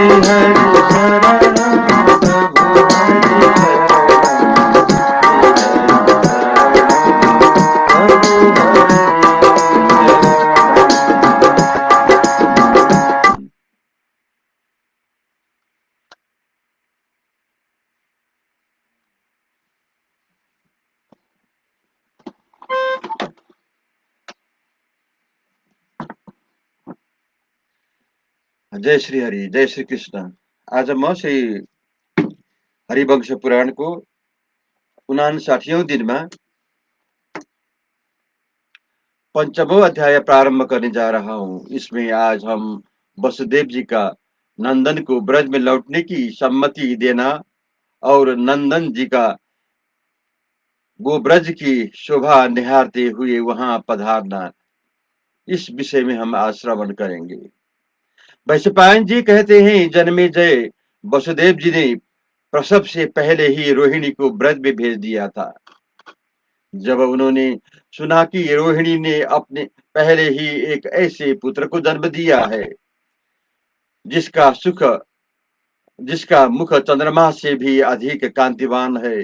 हरि शरण प्रभु हरि शरण प्रभु हरि। जय श्री हरि, जय श्री कृष्ण। आज म श्री हरिवंश पुराण को 59वें दिन में पंचमो अध्याय प्रारंभ करने जा रहा हूँ। इसमें आज हम वसुदेव जी का नंदन को ब्रज में लौटने की सम्मति देना और नंदन जी का वो ब्रज की शोभा निहारते हुए वहां पधारना, इस विषय में हम आज श्रवण करेंगे। वैशंपायन जी कहते हैं, जन्मे जय वसुदेव जी ने प्रसव से पहले ही रोहिणी को ब्रज में भेज दिया था। जब उन्होंने सुना कि रोहिणी ने अपने पहले ही एक ऐसे पुत्र को जन्म दिया है जिसका जिसका मुख चंद्रमा से भी अधिक कांतिवान है,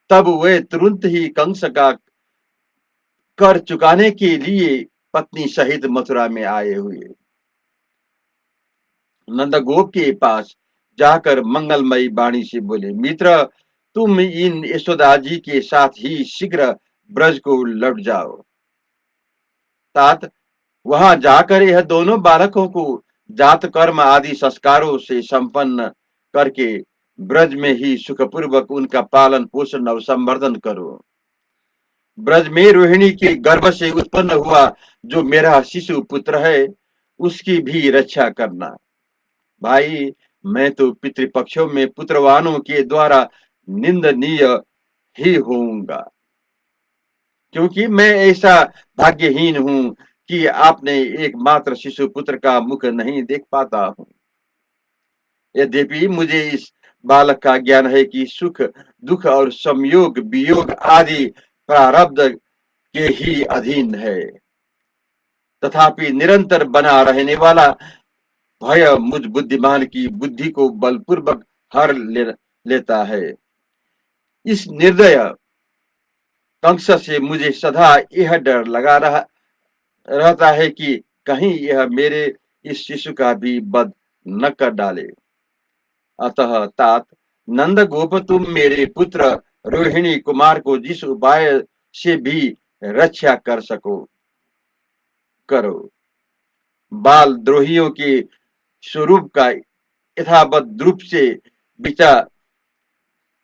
तब वे तुरंत ही कंस का कर चुकाने के लिए पत्नी सहित मथुरा में आए हुए नंदगोप के पास जाकर मंगलमयी वाणी से बोले, मित्र, तुम इन यशोदा जी के साथ ही शीघ्र ब्रज को लौट जाओ। तात वहां जाकर यह दोनों बालकों को जात कर्म आदि संस्कारों से संपन्न करके ब्रज में ही सुखपूर्वक उनका पालन पोषण और संवर्धन करो। ब्रज में रोहिणी के गर्भ से उत्पन्न हुआ जो मेरा शिशु पुत्र है, उसकी भी रक्षा करना। भाई, मैं तो पितृपक्षों में पुत्रवानों के द्वारा निंदनीय ही होऊंगा, क्योंकि मैं ऐसा भाग्यहीन हूं कि आपने एकमात्र शिशु पुत्र का मुख नहीं देख पाता हूं। यद्यपि मुझे इस बालक का ज्ञान है कि सुख दुख और संयोग वियोग आदि प्रारब्ध के ही अधीन है, तथापि निरंतर बना रहने वाला भय मुझ बुद्धिमान की बुद्धि को बलपूर्वक लेता है। इस निर्दय कंस से मुझे सदा यह डर लगा रहता है कि कहीं यह मेरे इस शिशु का भी वध न कर डाले। अतः तात नंद गोप, तुम मेरे पुत्र रोहिणी कुमार को जिस उपाय से भी रक्षा कर सको करो। बाल द्रोहियों के स्वरूप का यथावत रूप से विचार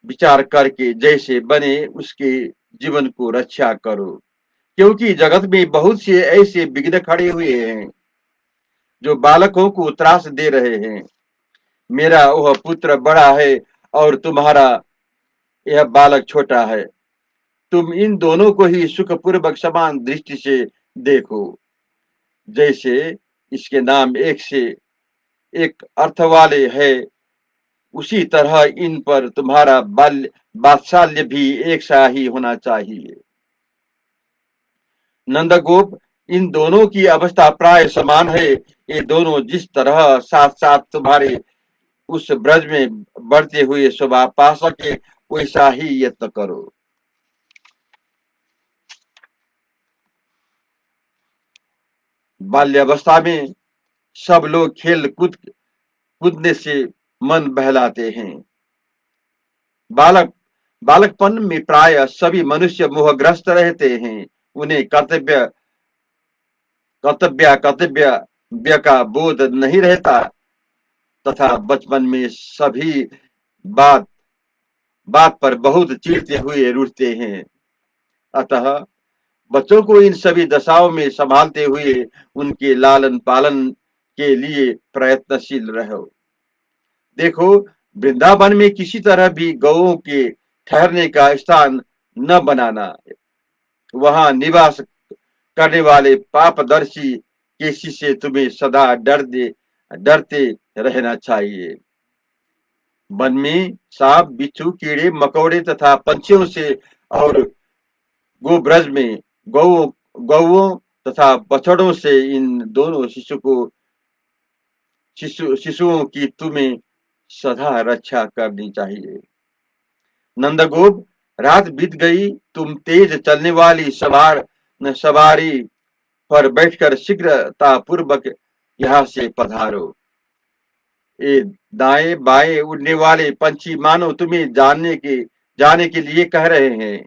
विचार करके जैसे बने उसके जीवन को रक्षा करो, क्योंकि जगत में बहुत से ऐसे विघ्न खड़े हुए हैं जो बालकों को त्रास दे रहे हैं। मेरा वह पुत्र बड़ा है और तुम्हारा यह बालक छोटा है। तुम इन दोनों को ही सुखपूर्वक समान दृष्टि से देखो। जैसे इसके नाम एक से एक अर्थ वाले है, उसी तरह इन पर तुम्हारा वात्सल्य भी एक सा ही होना चाहिए। नंदगोप, इन दोनों की अवस्था प्राय समान है। ये दोनों जिस तरह साथ साथ तुम्हारे उस ब्रज में बढ़ते हुए शोभा पा सके, वैसा ही यत्न करो। बाल्यावस्था में सब लोग खेल कूदने से मन बहलाते हैं। बालक बालकपन में प्राय सभी मनुष्य मोहग्रस्त रहते हैं। उन्हें कर्तव्य का बोध नहीं रहता, तथा बचपन में सभी बात बात पर बहुत चिढ़ते हुए रूठते हैं। अतः बच्चों को इन सभी दशाओं में संभालते हुए उनके लालन पालन के लिए प्रयत्नशील रहो। देखो, वृंदावन में किसी तरह भी गौओं के ठहरने का स्थान न बनाना। वहां निवास करने वाले पापदर्शी केसी से तुम्हें सदा डरते रहना चाहिए। वन में सांप बिच्छू कीड़े मकोड़े तथा पंछियों से और गोब्रज में गौओं तथा बछड़ों से इन दोनों शिशु को शिशुओं की तुम्हें सदा रक्षा करनी चाहिए। नंदगोप, रात बीत गई, तुम तेज चलने वाली सवारी पर बैठकर शीघ्रता पूर्वक यहाँ से पधारो। ये दाएं बाएं उड़ने वाले पंछी मानो तुम्हें जाने के लिए कह रहे हैं,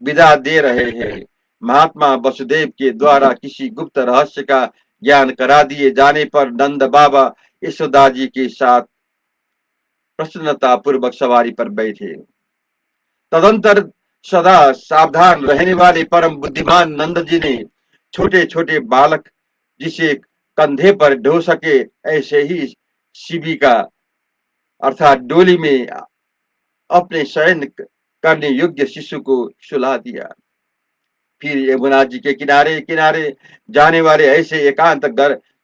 विदा दे रहे हैं। महात्मा वसुदेव के द्वारा किसी गुप्त रहस्य का ज्ञान करा दिए जाने पर नंद बाबा यशोदा जी के साथ प्रसन्नता पूर्वक सवारी पर बैठे। तदंतर सदा सावधान रहने वाले परम बुद्धिमान नंद जी ने छोटे छोटे बालक जिसे कंधे पर ढो सके ऐसे ही शिविका अर्थात डोली में अपने शयन करने योग्य शिशु को सुला दिया। फिर यमुना जी के किनारे किनारे जाने वाले ऐसे एकांत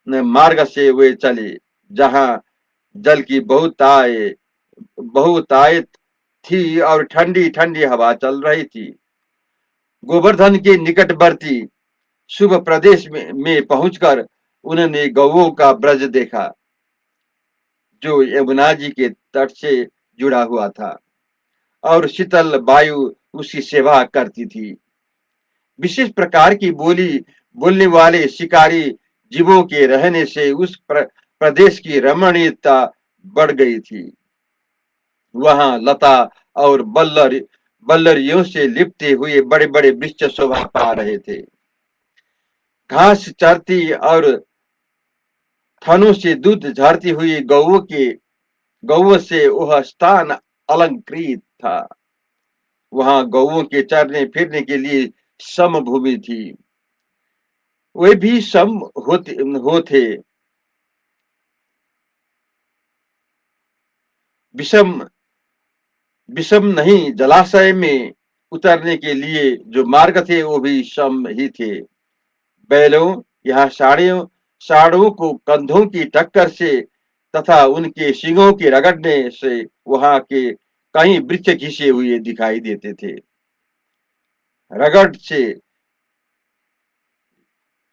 मार्ग से वे चले जहां जल की बहुतायत थी और ठंडी ठंडी हवा चल रही थी। गोवर्धन के निकटवर्ती शुभ प्रदेश में पहुंचकर उन्होंने गौओं का ब्रज देखा जो यमुना जी के तट से जुड़ा हुआ था और शीतल वायु उसकी सेवा करती थी। विशेष प्रकार की बोलने वाले शिकारी जीवों के रहने से उस प्रदेश की रमणीयता बढ़ गई थी। वहां लता और बल्लरियों से लिपटे हुए बड़े बड़े वृक्ष शोभा पा रहे थे। घास चरती और थनों से दूध झरती हुई गौओं से वह स्थान अलंकृत था। वहां गौओं के चरने फिरने के लिए सम भूमि थी। वे भी सम होते विषम विषम नहीं, जलाशय में उतरने के लिए जो मार्ग थे वो भी सम ही थे। बैलों यहाँ साड़ों को कंधों की टक्कर से तथा उनके सींगों के रगड़ने से वहां के कई वृक्ष घिसे हुए दिखाई देते थे। रगड़ से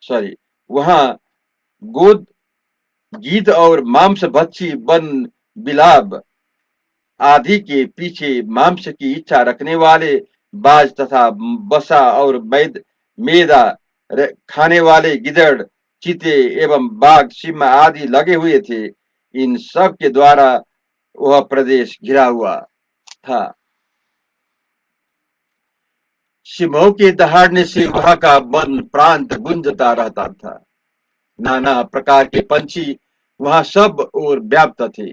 सॉरी वहां गोद गीध और मांस भक्षी वन बिलाब आदि के पीछे मांस की इच्छा रखने वाले बाज तथा बसा और मेदा खाने वाले गिदड़, चीते एवं बाघ सिंह आदि लगे हुए थे। इन सब के द्वारा वह प्रदेश घिरा हुआ था। सिंहों के दहाड़ने से वहां का वन प्रांत गुंजता रहता था। नाना प्रकार के पंछी वहां सब और व्याप्त थे।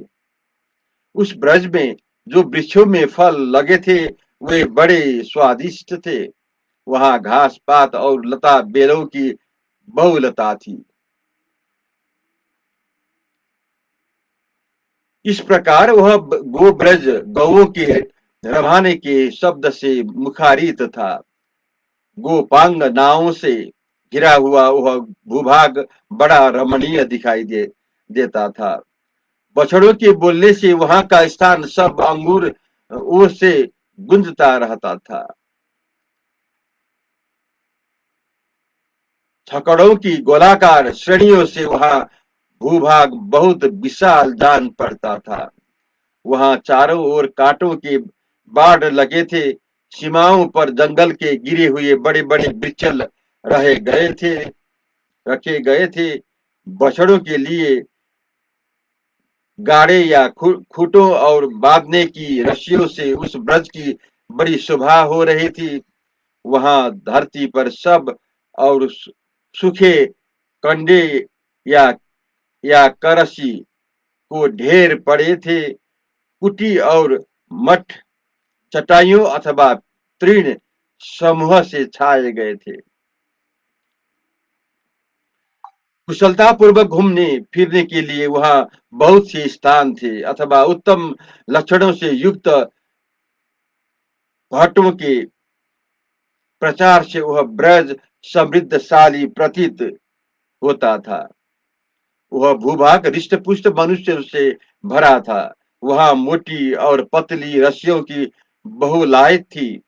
उस ब्रज में जो वृक्षों में फल लगे थे वे बड़े स्वादिष्ट थे। वहां घास पात और लता बेलों की बहुलता थी। इस प्रकार वह गोब्रज गौओं के रवाने के शब्द से मुखारित था। गोपांग नावों से घिरा हुआ वह भूभाग बड़ा रमणीय दिखाई देता था। बछड़ों के बोलने से वहां का स्थान सब अंगूर ओर से गुंजता रहता था। छकड़ों की गोलाकार श्रेणियों से वहां भूभाग बहुत विशाल जान पड़ता था। वहां चारों ओर कांटों के बाढ़ लगे थे। सीमाओं पर जंगल के गिरे हुए बड़े बड़े वृक्ष रखे गए थे। बछड़ों के लिए गाड़े या खूंटों और बांधने की रस्सियों से उस ब्रज की बड़ी शोभा हो रही थी। वहां धरती पर सब और सूखे कंडे या करसी को ढेर पड़े थे। कुटी और मठ चटाइयों अथवा तृण समूह से छाए गए थे। कुशलता पूर्वक घूमने फिरने के लिए वहां बहुत से स्थान थे अथवा उत्तम लक्षणों से युक्त भट्टों के प्रचार से वह ब्रज समृद्धशाली प्रतीत होता था। वह भूभाग रिष्ट पुष्ट मनुष्य से भरा था। वहां मोटी और पतली रस्सियों की बहुलायत थी।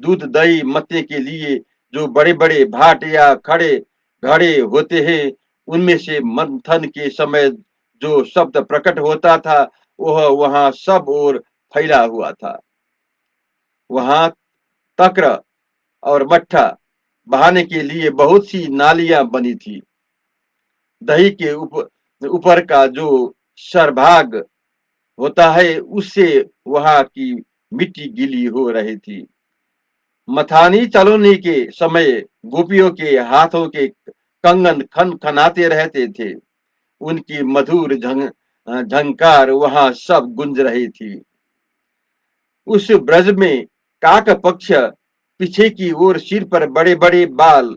दूध दही मथने के लिए जो बड़े बड़े भाट या खड़े घड़े होते हैं उनमें से मंथन के समय जो शब्द प्रकट होता था वह वहां सब ओर फैला हुआ था। वहां तक्र और मट्ठा बहाने के लिए बहुत सी नालियां बनी थी। दही के ऊपर का जो सरभाग होता है उससे वहां की मिट्टी गीली हो रही थी। मथानी चलोने के समय गोपियों के हाथों के कंगन खन खनाते रहते थे। उनकी मधुर झंकार वहां सब गुंज रही थी। उस ब्रज में काक पक्ष पीछे की ओर सिर पर बड़े बड़े बाल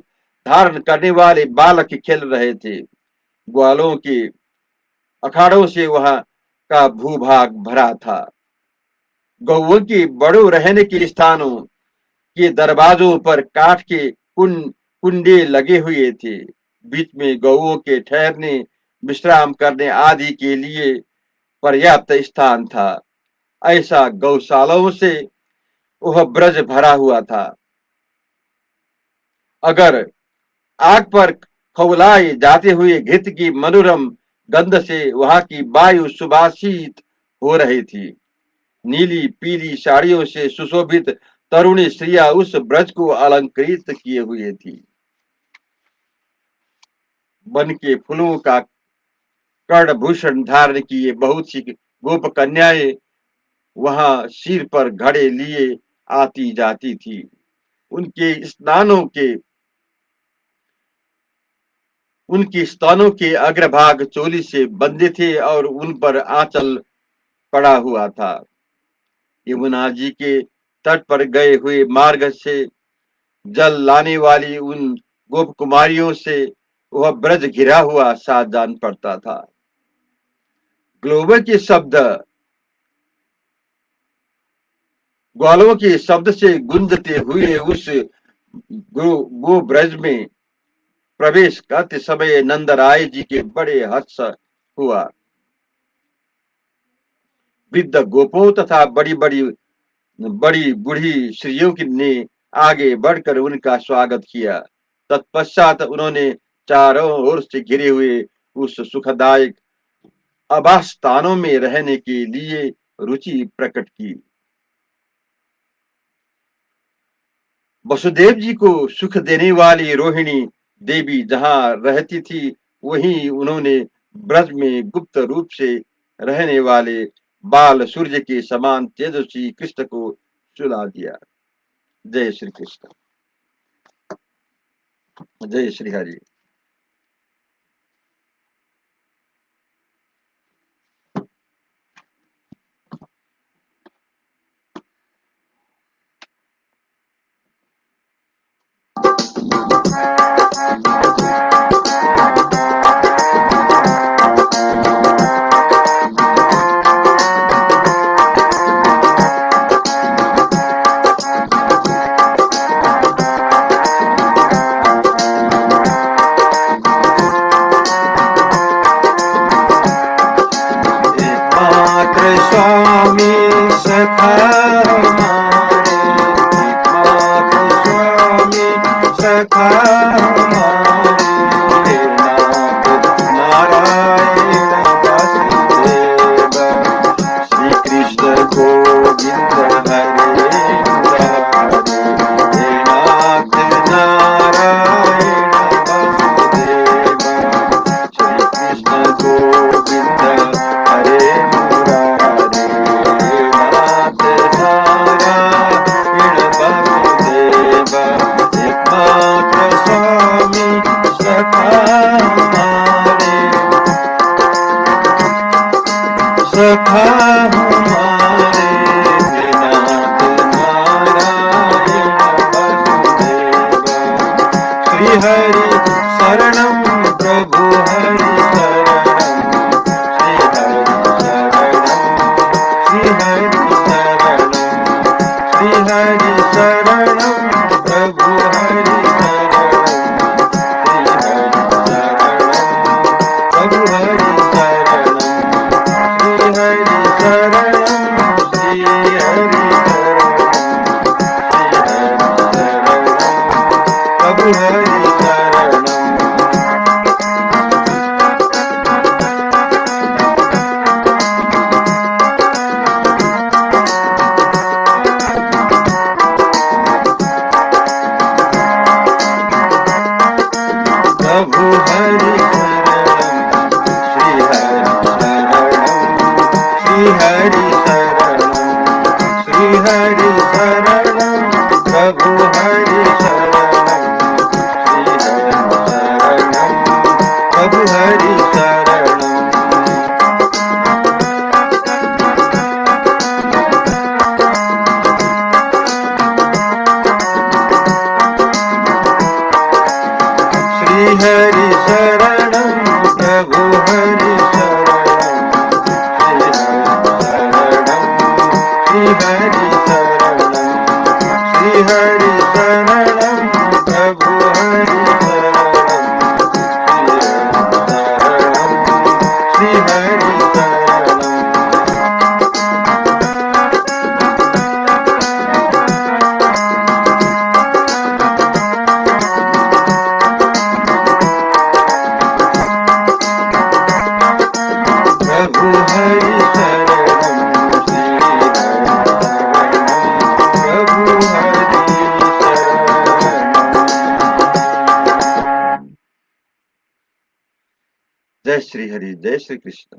धारण करने वाले बालक खेल रहे थे। ग्वालों के अखाड़ों से वहां का भूभाग भरा था। गौओं के बड़ों रहने के स्थानों के दरवाजों पर काठ के कुंडे लगे हुए थे। बीच में गौओं के ठहरने विश्राम करने आदि के लिए पर्याप्त स्थान था। ऐसा गौशालाओं से वह ब्रज भरा हुआ था। अगर आग पर खौलाए जाते हुए घृत की मनोरम गंध से वहां की वायु सुबासित हो रही थी। नीली पीली साड़ियों से सुशोभित तरुणी स्त्रियां उस ब्रज को अलंकृत किए हुए थी। वन के फूलों का कर्णभूषण धारण किए बहुत सी गोप कन्याएं वहां सिर पर घड़े लिए आती जाती थी। उनके स्नानों के उनकी स्तनों के अग्रभाग चोली से बंधे थे और उन पर आंचल पड़ा हुआ था। यमुना जी के तट पर गए हुए मार्ग से जल लाने वाली उन गोप कुमारियों से वह ब्रज घिरा हुआ सा जान पड़ता था। ग्लोबल के शब्द ग्वालों के शब्द से गुंजते हुए उस गो ब्रज में प्रवेश करते समय नंदराय जी के बड़े हर्ष हुआ। वृद्ध गोपों तथा बड़ी बूढ़ी स्त्रियों ने आगे बढ़कर उनका स्वागत किया। तत्पश्चात उन्होंने चारों ओर से घिरे हुए उस सुखदायक आवास स्थानों में रहने के लिए रुचि प्रकट की। वसुदेव जी को सुख देने वाली रोहिणी देवी जहां रहती थी वहीं उन्होंने ब्रज में गुप्त रूप से रहने वाले बाल सूर्य के समान तेजस्वी कृष्ण को सुला दिया। जय श्री कृष्ण। जय श्री हरि। जय श्री हरि, जय श्री कृष्ण।